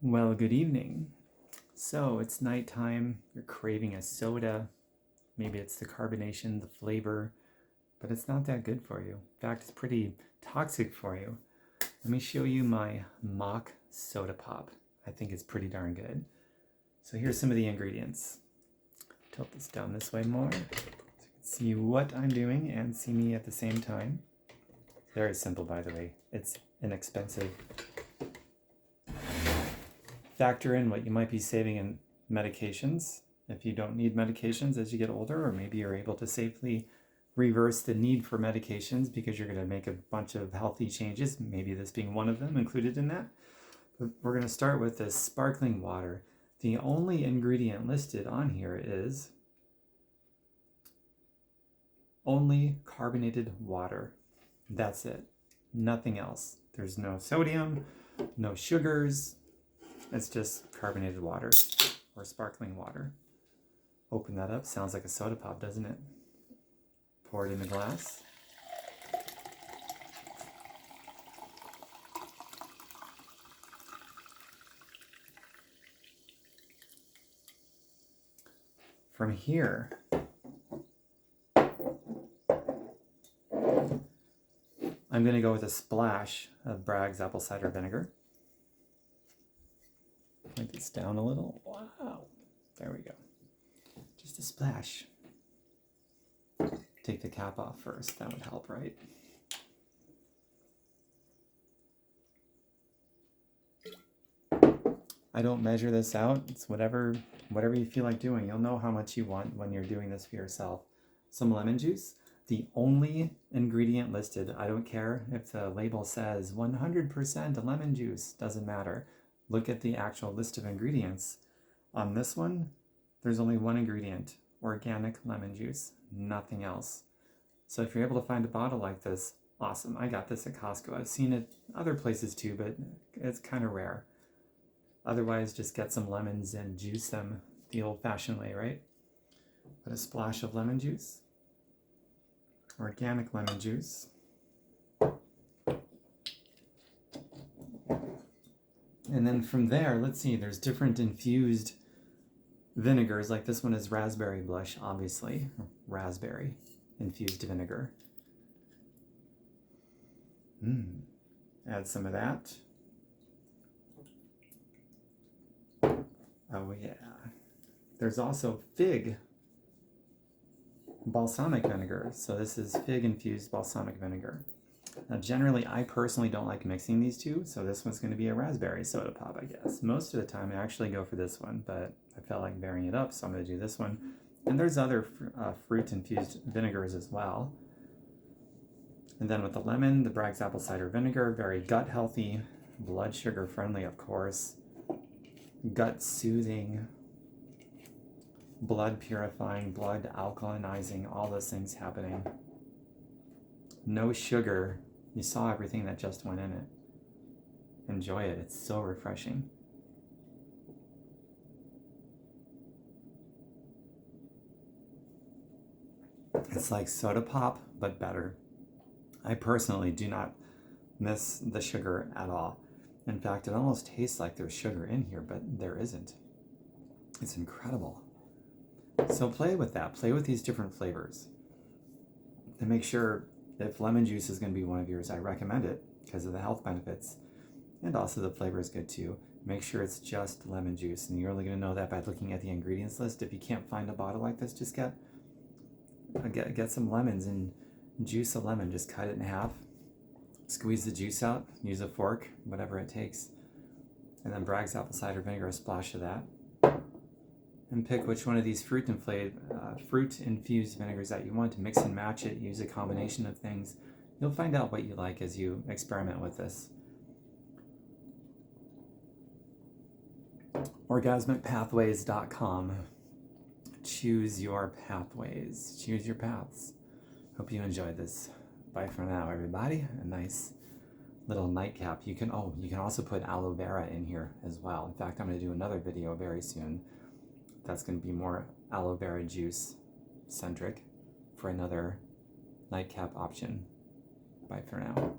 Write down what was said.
Well, good evening. So it's nighttime, you're craving a soda. Maybe it's the carbonation, the flavor, but it's not that good for you. In fact, it's pretty toxic for you. Let me show you my mock soda pop. I think it's pretty darn good. So here's some of the ingredients. Tilt this down this way more so you can see what I'm doing and see me at the same time. Very simple, by the way. It's inexpensive. Factor in what you might be saving in medications if you don't need medications as you get older, or maybe you're able to safely reverse the need for medications because you're going to make a bunch of healthy changes, maybe this being one of them included in that. But we're going to start with this sparkling water. The only ingredient listed on here is only carbonated water. That's it. Nothing else. There's no sodium, no sugars. It's just carbonated water or sparkling water. Open that up. Sounds like a soda pop, doesn't it? Pour it in the glass. From here, I'm going to go with a splash of Bragg's apple cider vinegar. Point this down a little. Wow. There we go. Just a splash. Take the cap off first. That would help, right? I don't measure this out. It's whatever you feel like doing. You'll know how much you want when you're doing this for yourself. Some lemon juice. The only ingredient listed, I don't care if the label says 100% lemon juice, doesn't matter. Look at the actual list of ingredients. On this one, there's only one ingredient, organic lemon juice, nothing else. So if you're able to find a bottle like this, awesome. I got this at Costco. I've seen it other places too, but it's kind of rare. Otherwise, just get some lemons and juice them the old-fashioned way, right? Put a splash of lemon juice, organic lemon juice. And then from there, let's see, there's different infused vinegars. Like this one is raspberry blush, obviously. Raspberry infused vinegar. Add some of that. Oh yeah. There's also fig balsamic vinegar. So this is fig infused balsamic vinegar. Now, generally, I personally don't like mixing these two, so this one's going to be a raspberry soda pop, I guess. Most of the time, I actually go for this one, but I felt like varying it up, so I'm going to do this one. And there's other fruit-infused vinegars as well. And then with the lemon, the Bragg's apple cider vinegar, very gut-healthy, blood sugar-friendly, of course, gut-soothing, blood-purifying, blood-alkalinizing, all those things happening. No sugar. You saw everything that just went in it. Enjoy it. It's so refreshing. It's like soda pop, but better. I personally do not miss the sugar at all. In fact, it almost tastes like there's sugar in here, but there isn't. It's incredible. So play with that. Play with these different flavors. And make sure if lemon juice is going to be one of yours, I recommend it because of the health benefits. And also the flavor is good too. Make sure it's just lemon juice. And you're only going to know that by looking at the ingredients list. If you can't find a bottle like this, just get some lemons and juice a lemon. Just cut it in half. Squeeze the juice out. Use a fork, whatever it takes. And then Bragg's apple cider vinegar, a splash of that. And pick which one of these fruit-infused vinegars that you want to mix and match it. Use a combination of things. You'll find out what you like as you experiment with this. Orgasmicpathways.com. Choose your pathways. Choose your paths. Hope you enjoyed this. Bye for now, everybody. A nice little nightcap. You can also put aloe vera in here as well. In fact, I'm going to do another video very soon. That's going to be more aloe vera juice centric for another nightcap option. Bye for now.